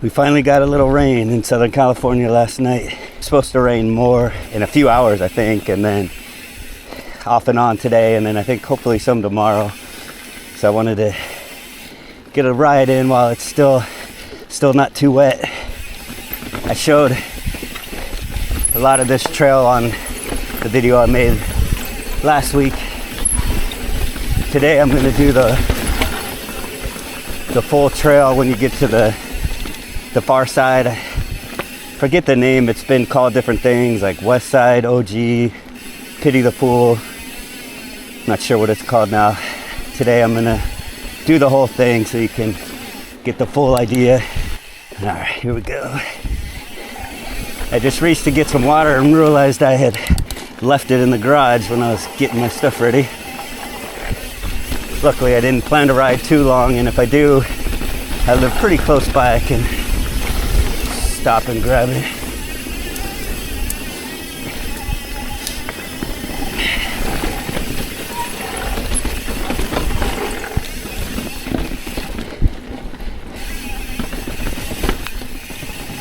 We finally got a little rain in Southern California last night. It's supposed to rain more in a few hours, I think, and then off and on today, and then I think hopefully some tomorrow. So I wanted to get a ride in while it's still not too wet. I showed a lot of this trail on the video I made last week. Today I'm going to do the full trail when you get to the far side. I forget the name. It's been called different things like West Side, OG, Pity the Fool. Not sure what it's called now. Today I'm gonna do the whole thing so you can get the full idea. All right, here we go. I just reached to get some water and realized I had left it in the garage when I was getting my stuff ready. Luckily I didn't plan to ride too long, and if I do, I live pretty close by. I can stop and grab it.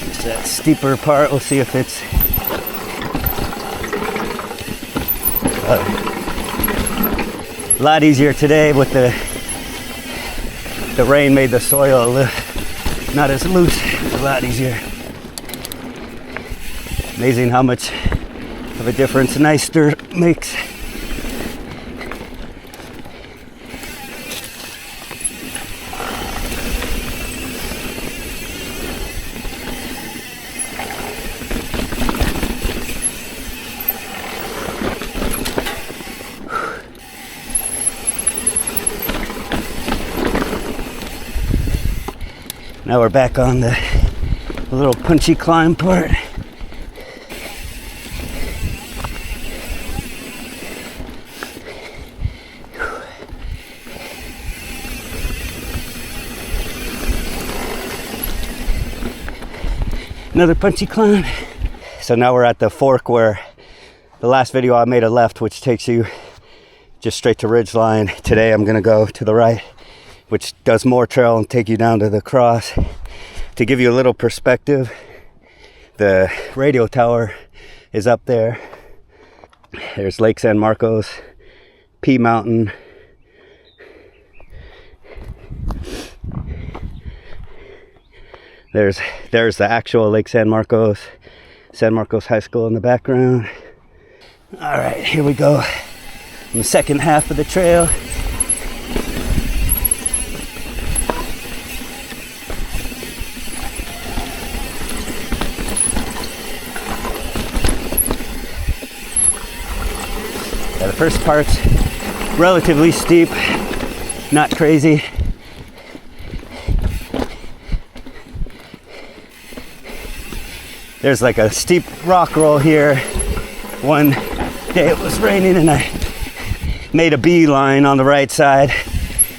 It's that steeper part. We'll see if it's a lot easier today with the rain made the soil not as loose. It's a lot easier. Amazing how much of a difference nice dirt makes. Now we're back on the little punchy climb part. Another punchy climb. So now we're at the fork where the last video I made a left, which takes you just straight to Ridgeline. Today I'm gonna go to the right, which does more trail and take you down to the cross. To give you a little perspective, the radio tower is up there. There's Lake San Marcos, P Mountain. There's the actual Lake San Marcos High School in the background. All right, here we go. In the second half of the trail. Yeah, the first part's relatively steep, not crazy. There's like a steep rock roll here. One day it was raining and I made a beeline on the right side,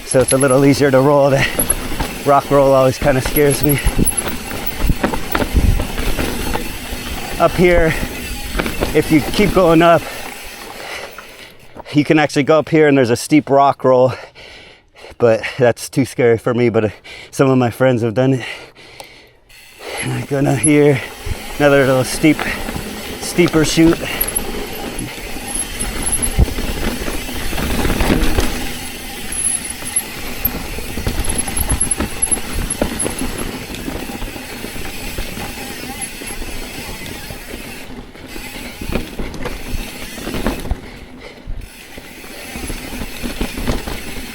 so it's a little easier to roll. The rock roll always kind of scares me. Up here, if you keep going up, you can actually go up here and there's a steep rock roll, but that's too scary for me, but some of my friends have done it. I'm gonna here. Another little steeper chute.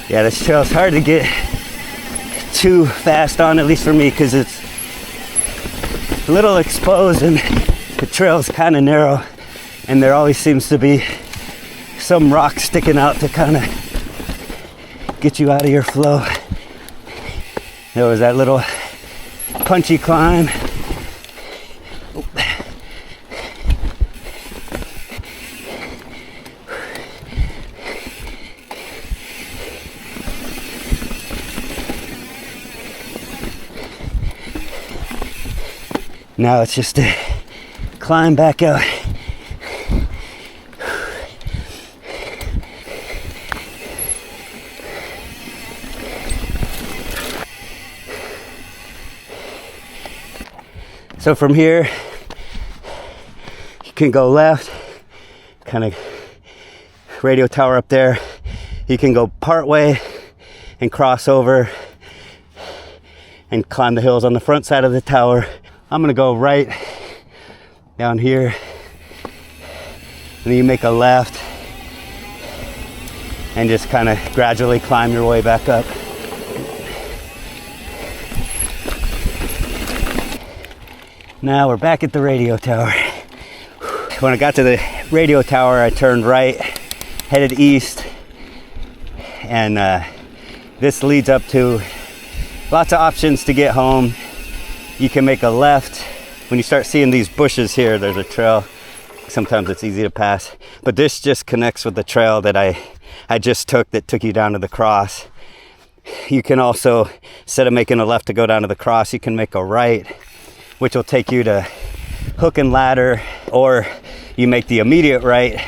Yeah, this trail is hard to get too fast on, at least for me, because it's a little exposed and the trail's kind of narrow, and there always seems to be some rock sticking out to kind of get you out of your flow. There was that little punchy climb. Now it's just to climb back out. So from here, you can go left, kind of radio tower up there. You can go part way and cross over and climb the hills on the front side of the tower. I'm gonna go right down here, and then you make a left and just kind of gradually climb your way back up. Now we're back at the radio tower. When I got to the radio tower, I turned right, headed east, and this leads up to lots of options to get home. You can make a left. When you start seeing these bushes here, there's a trail. Sometimes it's easy to pass, but this just connects with the trail that I just took that took you down to the cross. You can also, instead of making a left to go down to the cross, you can make a right, which will take you to Hook and Ladder, or you make the immediate right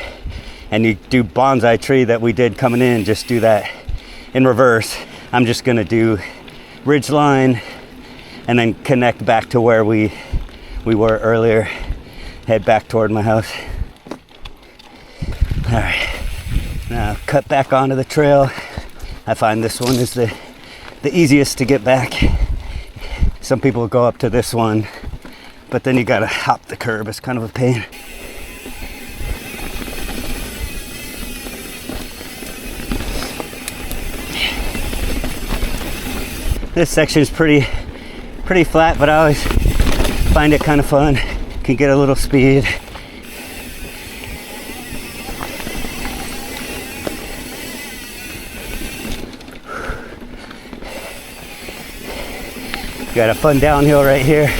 and you do Bonsai Tree that we did coming in. Just do that in reverse. I'm just gonna do Ridgeline and then connect back to where we were earlier, head back toward my house. All right, now cut back onto the trail. I find this one is the easiest to get back. Some people go up to this one, but then you gotta hop the curb. It's kind of a pain. This section is pretty flat, but I always find it kind of fun. Can get a little speed. Got a fun downhill right here.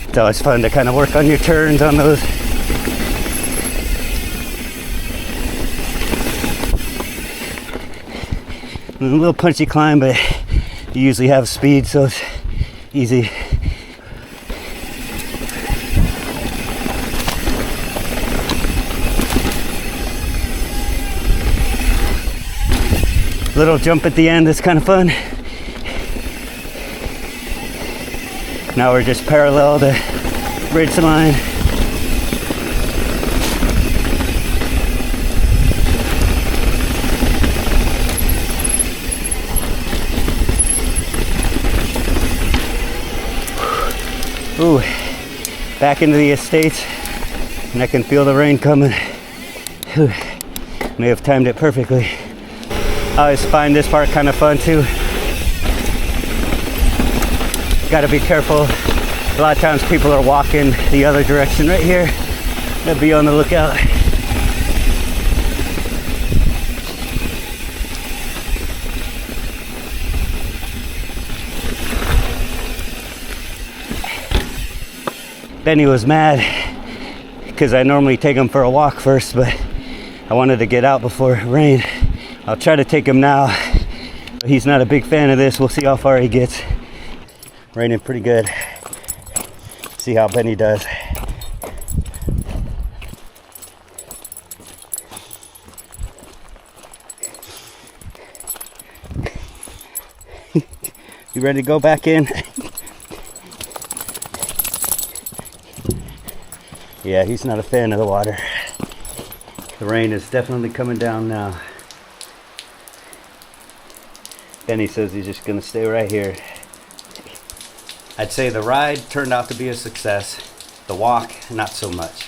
It's always fun to kind of work on your turns on those. A little punchy climb, but you usually have speed, so it's easy. Little jump at the end is kind of fun. Now we're just parallel to ridge line. Ooh, back into the estates, and I can feel the rain coming. Whew. May have timed it perfectly. I always find this part kind of fun too. Got to be careful. A lot of times people are walking the other direction right here. Gotta be on the lookout. Benny was mad because I normally take him for a walk first, but I wanted to get out before it rained. I'll try to take him now. He's not a big fan of this. We'll see how far he gets. Raining pretty good. See how Benny does. You ready to go back in? Yeah, he's not a fan of the water. The rain is definitely coming down now. Benny says he's just gonna stay right here. I'd say the ride turned out to be a success. The walk, not so much.